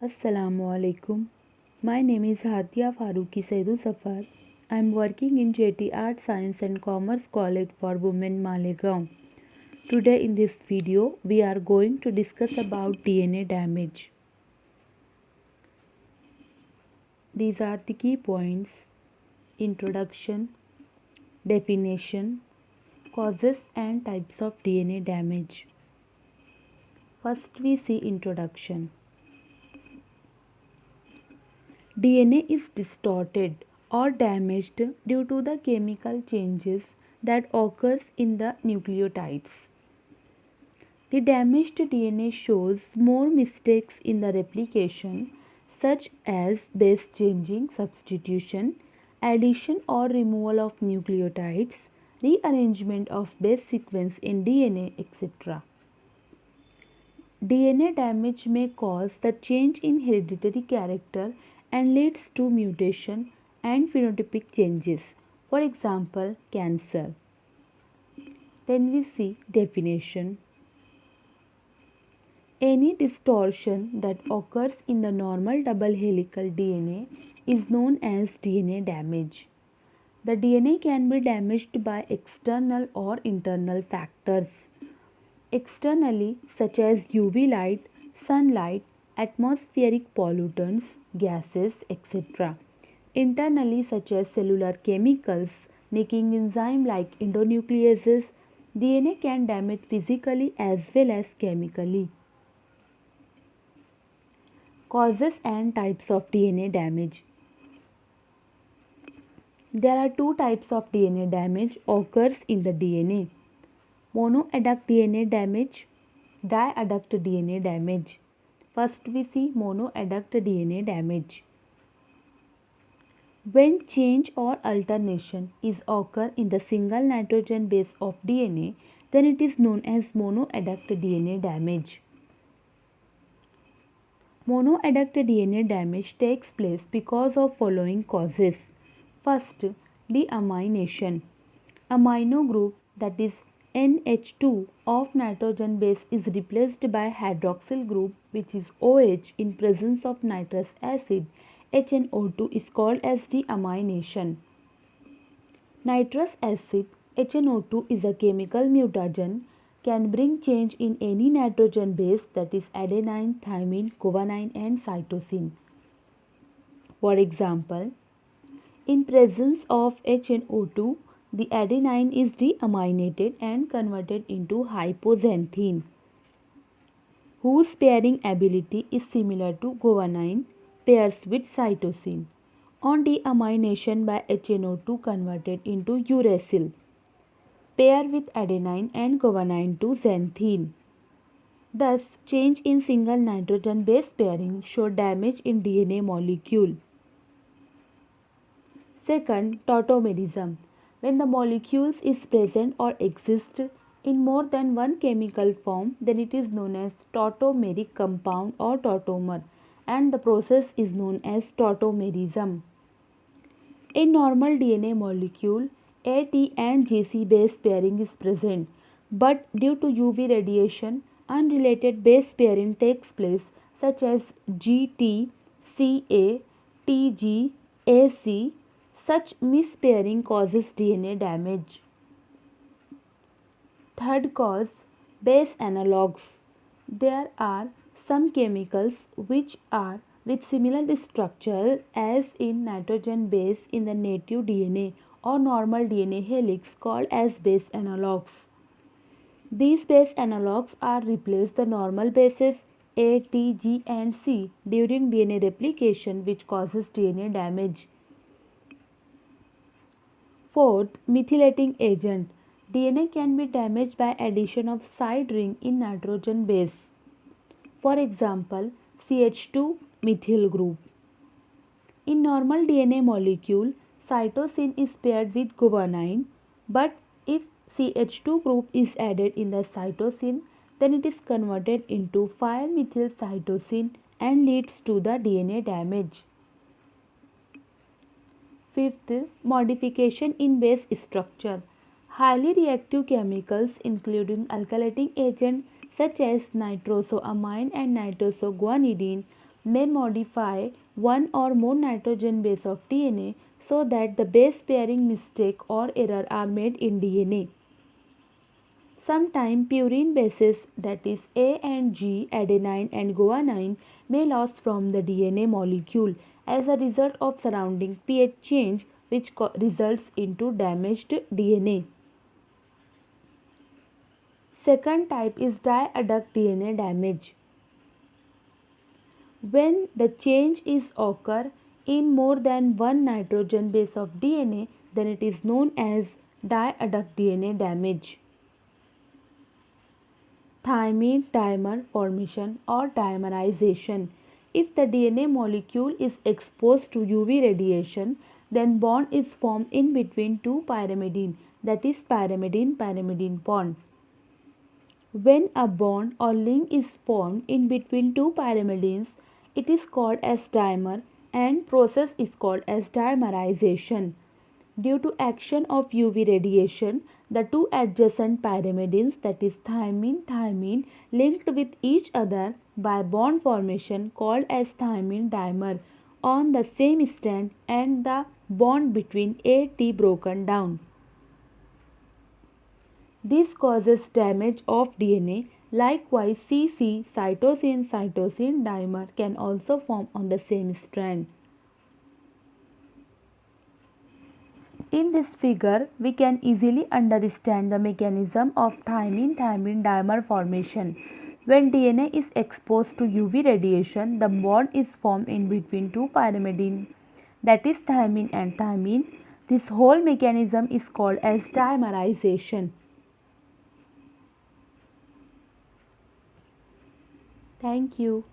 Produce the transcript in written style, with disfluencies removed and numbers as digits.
Assalamualaikum. My name is Hatia Faruqi Saidu Safar. I am working in JT Art Science and Commerce College for Women Malegaon. Today in this video we are going to discuss about DNA damage. These are the key points: introduction, definition, causes and types of DNA damage. First we see introduction. DNA is distorted or damaged due to the chemical changes that occurs in the nucleotides. The damaged DNA shows more mistakes in the replication, such as base changing, substitution, addition or removal of nucleotides, rearrangement of base sequence in DNA, etc. DNA damage may cause the change in hereditary character and leads to mutation and phenotypic changes. For example, cancer. Then we see definition. Any distortion that occurs in the normal double helical DNA is known as DNA damage. The DNA can be damaged by external or internal factors. Externally, such as UV light, sunlight, atmospheric pollutants, gases, etc. Internally, such as cellular chemicals, nicking enzyme like endonucleases, DNA can damage physically as well as chemically. Causes and types of DNA damage. There are two types of DNA damage occurs in the DNA: monoadduct DNA damage, diadduct DNA damage. First we see monoadduct DNA damage. When change or alternation is occur in the single nitrogen base of DNA, then it is known as monoadduct DNA damage. Monoadduct DNA damage takes place because of following causes. First, deamination. Amino group, that is NH2 of nitrogen base, is replaced by hydroxyl group, which is OH, in presence of nitrous acid. HNO2 is called as deamination. Nitrous acid HNO2 is a chemical mutagen, can bring change in any nitrogen base, that is adenine, thymine, guanine and cytosine. For example, in presence of HNO2, the adenine is deaminated and converted into hypoxanthine, whose pairing ability is similar to guanine pairs with cytosine. On deamination by HNO2 converted into uracil, pair with adenine and guanine to xanthine. Thus, change in single nitrogen base pairing show damage in DNA molecule. Second, tautomerism. When the molecules is present or exist in more than one chemical form, then it is known as tautomeric compound or tautomer, and the process is known as tautomerism. In normal DNA molecule, A, T and GC base pairing is present, but due to UV radiation, unrelated base pairing takes place, such as GT, CA, TG, AC. Such mispairing causes DNA damage. Third cause, base analogues. There are some chemicals which are with similar structure as in nitrogen base in the native DNA or normal DNA helix, called as base analogues. These base analogues are replace the normal bases A, T, G and C during DNA replication, which causes DNA damage. Fourth, methylating agent. DNA can be damaged by addition of side ring in nitrogen base. For example, CH2 methyl group. In normal DNA molecule, cytosine is paired with guanine, but if CH2 group is added in the cytosine, then it is converted into 5-methyl cytosine and leads to the DNA damage. Fifth, modification in base structure. Highly reactive chemicals including alkylating agents such as nitrosoamine and nitrosoguanidine may modify one or more nitrogen base of DNA so that the base pairing mistake or error are made in DNA. Sometimes purine bases, that is A and G, adenine and guanine, may lost from the DNA molecule as a result of surrounding pH change, which results into damaged DNA. Second type is diadduct DNA damage. When the change is occur in more than one nitrogen base of DNA, then it is known as diadduct DNA damage. Thymine dimer formation or dimerization. If the DNA molecule is exposed to UV radiation, then bond is formed in between two pyrimidine, that is pyrimidine-pyrimidine bond. When a bond or link is formed in between two pyrimidines, it is called as dimer and process is called as dimerization. Due to action of UV radiation, the two adjacent pyrimidines, that is thymine linked with each other by bond formation called as thymine dimer on the same strand and the bond between AT broken down. This causes damage of DNA. Likewise, CC cytosine dimer can also form on the same strand. In this figure, we can easily understand the mechanism of thymine dimer formation. When DNA is exposed to UV radiation, the bond is formed in between two pyrimidine, that is thymine and thymine. This whole mechanism is called as dimerization. Thank you.